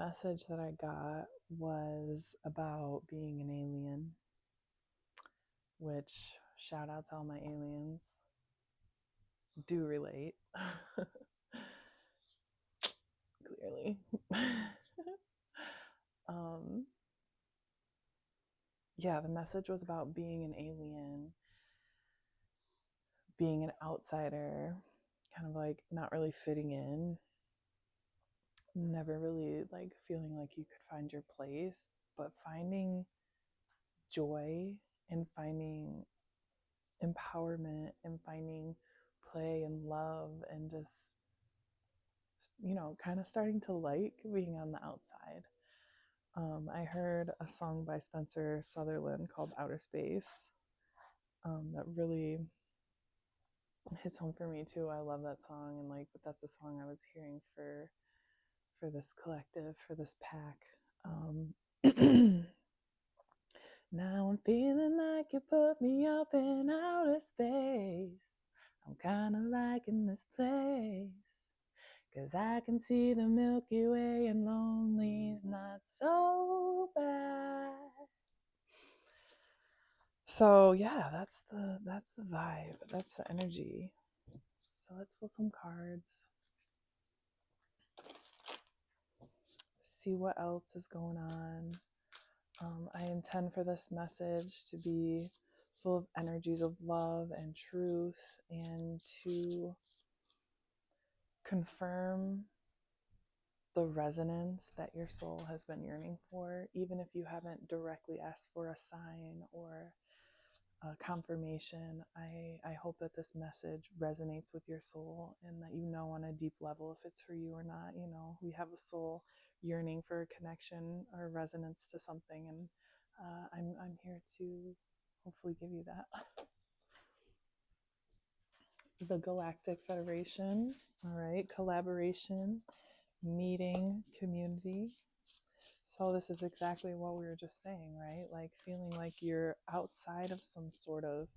message that I got was about being an alien, which shout out to all my aliens. Do relate. Clearly. um, yeah, the message was about being an alien, being an outsider, kind of like not really fitting in, never really like feeling like you could find your place, but finding joy and finding empowerment and finding play and love and just, kind of starting to like being on the outside. I heard a song by Spencer Sutherland called Outer Space that really hits home for me too. I love that song, and but that's the song I was hearing for this collective, for this pack. Now I'm feeling like you put me up in outer space. I'm kinda liking this place, 'cause I can see the Milky Way and lonely's not so bad. So yeah, that's the vibe. That's the energy. So let's pull some cards. See what else is going on. I intend for this message to be full of energies of love and truth, and to confirm the resonance that your soul has been yearning for, even if you haven't directly asked for a sign or a confirmation. I hope that this message resonates with your soul, and that you know on a deep level if it's for you or not. We have a soul yearning for a connection or resonance to something, and I'm here to hopefully give you that. The Galactic Federation. All right, collaboration, meeting, community. So this is exactly what we were just saying, right? Like feeling like you're outside of some sort of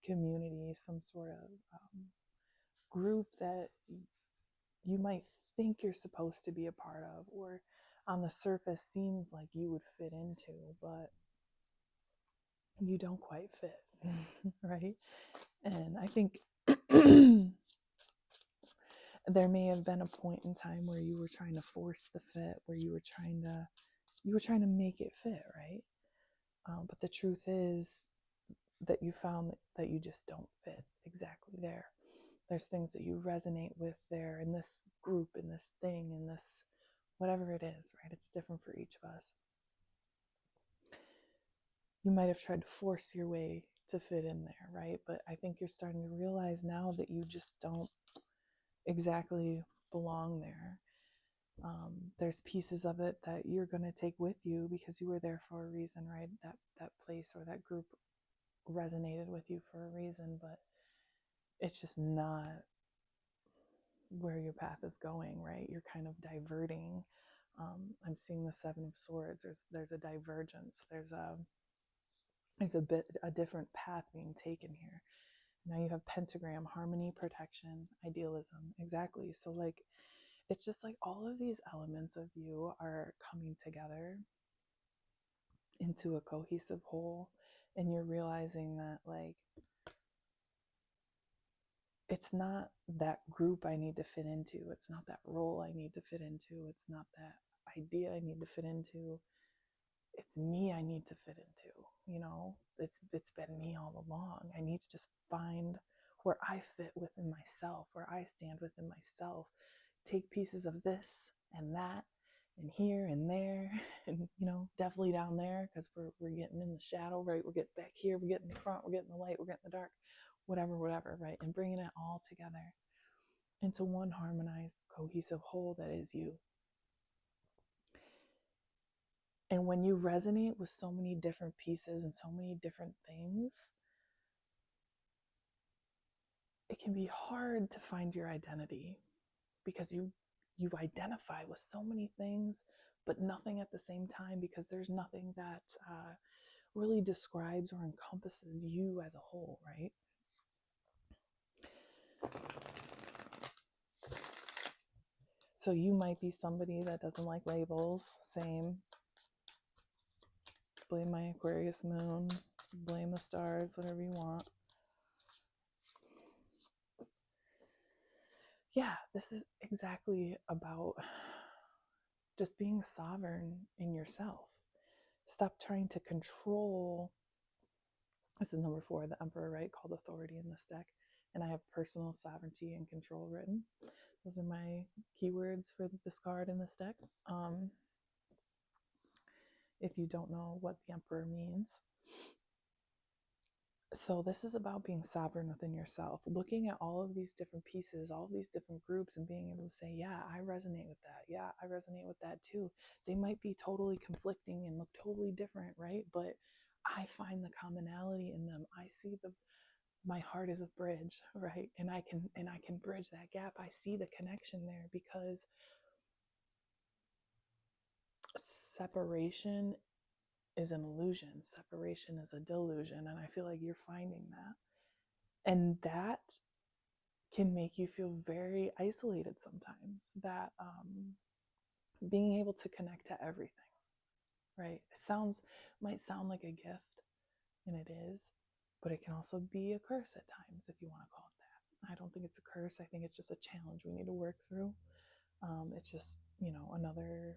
community, some sort of group that you might think you're supposed to be a part of, or on the surface seems like you would fit into, but you don't quite fit, right? And I think there may have been a point in time where you were trying to force the fit, where you were trying to make it fit, right? But the truth is that you found that you just don't fit exactly there. There's things that you resonate with there in this group, in this thing, in this whatever it is, right? It's different for each of us. You might have tried to force your way to fit in there, right? But I think you're starting to realize now that you just don't exactly belong there. There's pieces of it that you're going to take with you because you were there for a reason, right? That place or that group resonated with you for a reason, but it's just not where your path is going, right? You're kind of diverting. I'm seeing the Seven of Swords. There's a divergence. There's a different path being taken here. Now you have pentagram, harmony, protection, idealism. Exactly. So it's just like all of these elements of you are coming together into a cohesive whole, and you're realizing that it's not that group I need to fit into. It's not that role I need to fit into. It's not that idea I need to fit into. It's me I need to fit into. It's been me all along. I need to just find where I fit within myself, where I stand within myself. Take pieces of this and that and here and there, and definitely down there, because we're getting in the shadow, right? We're getting back here, we're getting in the front, we're getting the light, we're getting the dark, whatever, right? And bringing it all together into one harmonized, cohesive whole that is you. And when you resonate with so many different pieces and so many different things, it can be hard to find your identity, because you identify with so many things, but nothing at the same time, because there's nothing that really describes or encompasses you as a whole, right? So you might be somebody that doesn't like labels. Same. Blame my Aquarius moon, blame the stars, whatever you want. Yeah, this is exactly about just being sovereign in yourself. Stop trying to control. This is number 4, the Emperor, right? Called authority in this deck. And I have personal sovereignty and control written. Those are my keywords for this card in this deck. If you don't know what the Emperor means. So this is about being sovereign within yourself, looking at all of these different pieces, all of these different groups, and being able to say, yeah, I resonate with that. Yeah, I resonate with that too. They might be totally conflicting and look totally different, right? But I find the commonality in them. I see my heart is a bridge, right? And I can bridge that gap. I see the connection there, because separation is an illusion. Separation is a delusion. And I feel like you're finding that. And that can make you feel very isolated sometimes. That being able to connect to everything, right? Might sound like a gift, and it is, but it can also be a curse at times, if you want to call it that. I don't think it's a curse. I think it's just a challenge we need to work through. It's just, another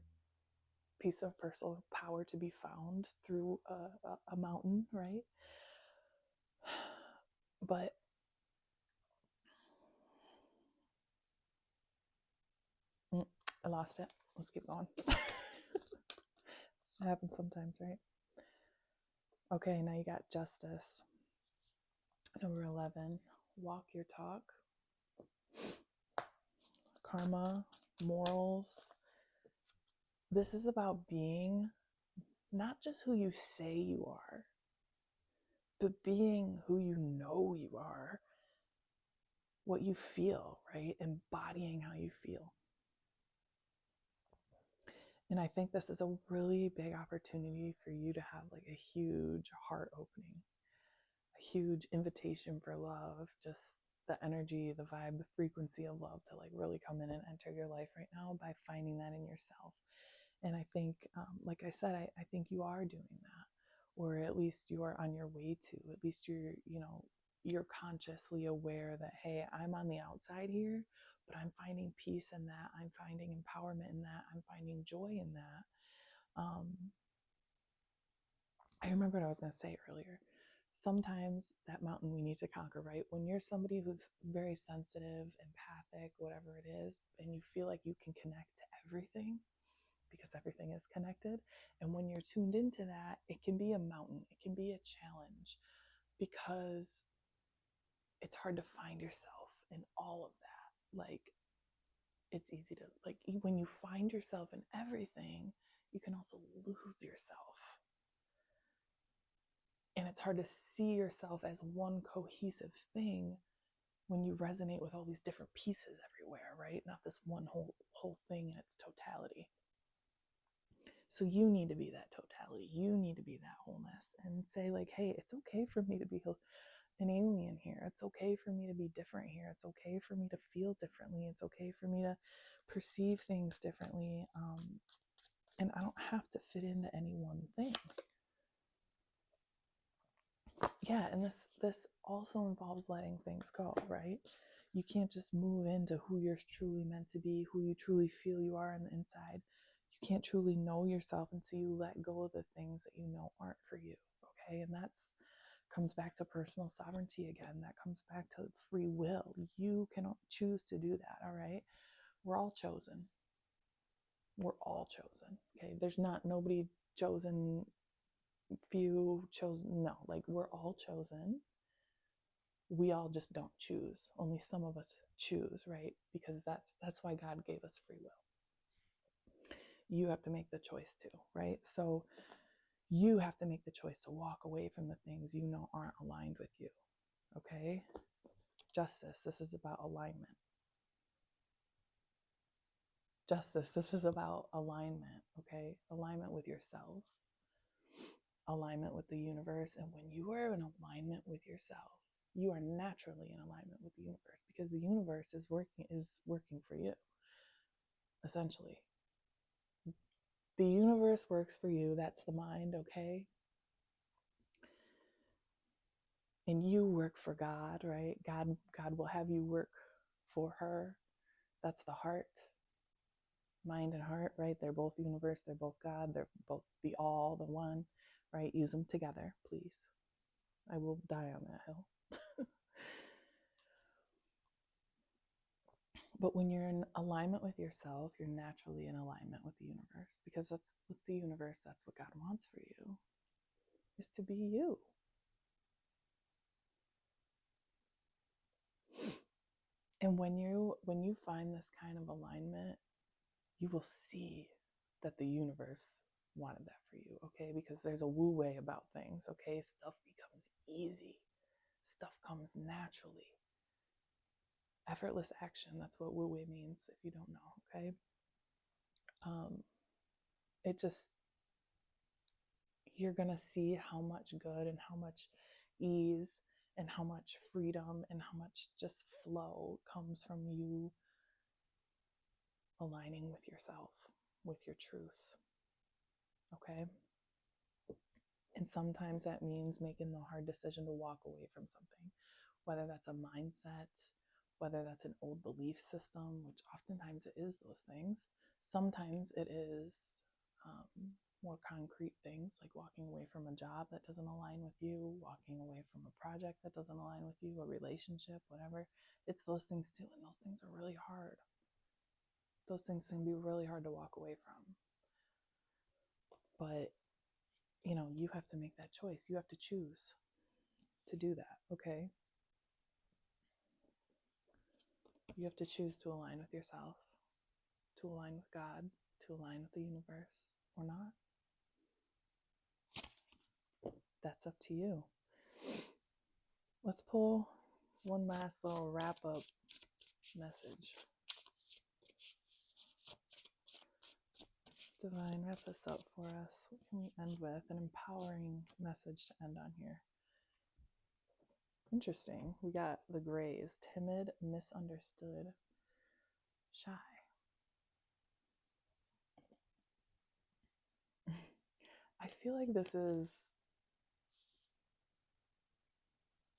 piece of personal power to be found through a mountain, right? But I lost it. Let's keep going. It happens sometimes, right? Okay, now you got justice. Number 11, walk your talk. Karma, morals. This is about being not just who you say you are, but being who you know you are, what you feel, right? Embodying how you feel. And I think this is a really big opportunity for you to have like a huge heart opening, a huge invitation for love, just the energy, the vibe, the frequency of love to like really come in and enter your life right now by finding that in yourself. And I think, like I said, I think you are doing that, or at least you are on your way to. At least you're consciously aware that, hey, I'm on the outside here, but I'm finding peace in that. I'm finding empowerment in that. I'm finding joy in that. I remember what I was going to say earlier. Sometimes that mountain we need to conquer, right? When you're somebody who's very sensitive, empathic, whatever it is, and you feel like you can connect to everything, because everything is connected. And when you're tuned into that, it can be a mountain, it can be a challenge, because it's hard to find yourself in all of that. Like, it's easy to, like, when you find yourself in everything, you can also lose yourself. And it's hard to see yourself as one cohesive thing when you resonate with all these different pieces everywhere, right? Not this one whole thing in its totality. So you need to be that totality. You need to be that wholeness, and say like, hey, it's okay for me to be an alien here. It's okay for me to be different here. It's okay for me to feel differently. It's okay for me to perceive things differently. And I don't have to fit into any one thing. Yeah, and this also involves letting things go, right? You can't just move into who you're truly meant to be, who you truly feel you are on the inside. You can't truly know yourself until you let go of the things that you know aren't for you, okay? And that's comes back to personal sovereignty again. That comes back to free will. You can choose to do that, all right? We're all chosen. We're all chosen, okay? There's not nobody chosen, few chosen. No, like, we're all chosen. We all just don't choose. Only some of us choose, right? Because that's why God gave us free will. You have to make the choice too, right? So you have to make the choice to walk away from the things you know aren't aligned with you. Okay? Justice, this is about alignment. Justice, this is about alignment, okay? Alignment with yourself, alignment with the universe. And when you are in alignment with yourself, you are naturally in alignment with the universe, because the universe is working for you. essentially. The universe works for you. That's the mind, okay? And you work for God, right? God will have you work for her. That's the heart, mind and heart, right? They're both universe, they're both God, they're both the all, the one, right? Use them together, please. I will die on that hill. But when you're in alignment with yourself, you're naturally in alignment with the universe, because that's with the universe, that's what God wants for you, is to be you. And when you find this kind of alignment, you will see that the universe wanted that for you, okay? Because there's a woo way about things, okay? Stuff becomes easy. Stuff comes naturally. Effortless action, that's what woo way means if you don't know, okay? It just, you're gonna see how much good and how much ease and how much freedom and how much just flow comes from you aligning with yourself, with your truth, okay? And sometimes that means making the hard decision to walk away from something, whether that's a mindset, whether that's an old belief system, which oftentimes it is those things. Sometimes it is more concrete things, like walking away from a job that doesn't align with you, walking away from a project that doesn't align with you, a relationship, whatever. It's those things too, and those things are really hard. Those things can be really hard to walk away from. But, you have to make that choice. You have to choose to do that, okay? You have to choose to align with yourself, to align with God, to align with the universe, or not. That's up to you. Let's pull one last little wrap up message. Divine, wrap this up for us. What can we end with? An empowering message to end on here. Interesting. We got the grays: timid, misunderstood, shy. I feel like this is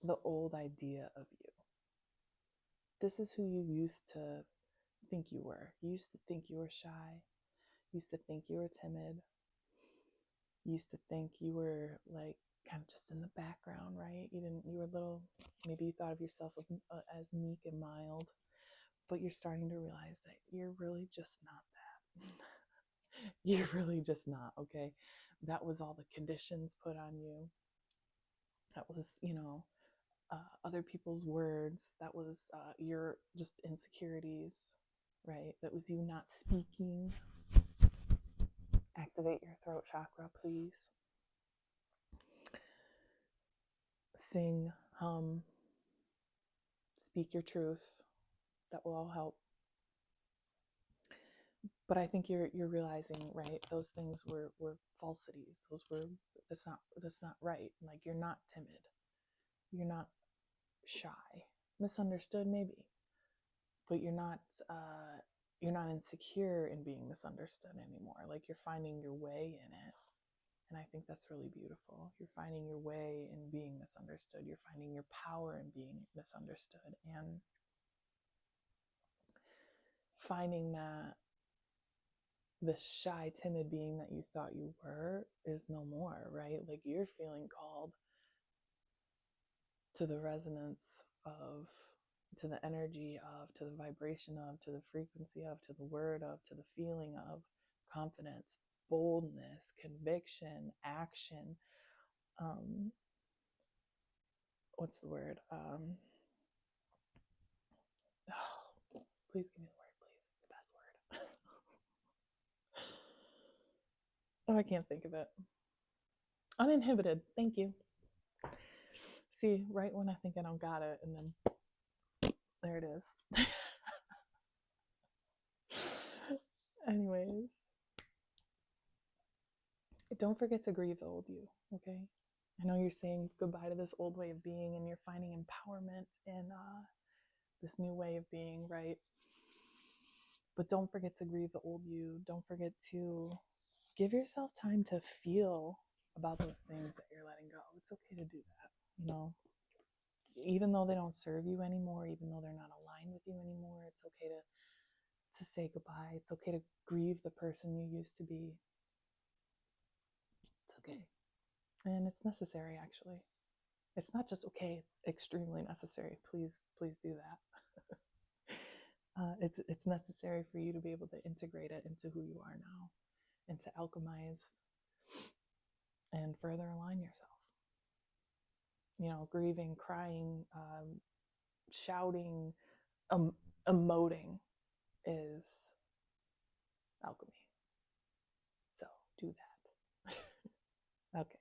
the old idea of you. This is who you used to think you were. You used to think you were shy. You used to think you were timid. You used to think you were like kind of just in the background, right? You were a little, maybe you thought of yourself as meek and mild, but you're starting to realize that you're really just not that. You're really just not, okay? That was all the conditions put on you. That was, other people's words. That was your just insecurities, right? That was you not speaking. Activate your throat chakra, please. Sing, hum, speak your truth. That will all help. But I think you're realizing, right? Those things were falsities. That's not right. Like, you're not timid. You're not shy. Misunderstood, maybe, but you're not insecure in being misunderstood anymore. Like, you're finding your way in it. And I think that's really beautiful. You're finding your way in being misunderstood. You're finding your power in being misunderstood, and finding that this shy, timid being that you thought you were is no more, right? Like, you're feeling called to the resonance of, to the energy of, to the vibration of, to the frequency of, to the word of, to the feeling of confidence, boldness, conviction, action. What's the word? Oh, please give me the word, please. It's the best word. Oh, I can't think of it. Uninhibited. Thank you. See, right when I think I don't got it, and then there it is. Anyways, don't forget to grieve the old you, okay? I know you're saying goodbye to this old way of being, and you're finding empowerment in this new way of being, right? But don't forget to grieve the old you. Don't forget to give yourself time to feel about those things that you're letting go. It's okay to do that, you know. Even though they don't serve you anymore, even though they're not aligned with you anymore, it's okay to say goodbye. It's okay to grieve the person you used to be. It's okay. And it's necessary, actually. It's not just okay, it's extremely necessary. Please do that. It's necessary for you to be able to integrate it into who you are now and to alchemize and further align yourself. You know, grieving, crying, shouting, emoting is alchemy. So do that. Okay.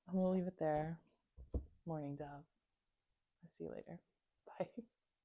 I'm going to leave it there. Morning dove. I'll see you later. Bye.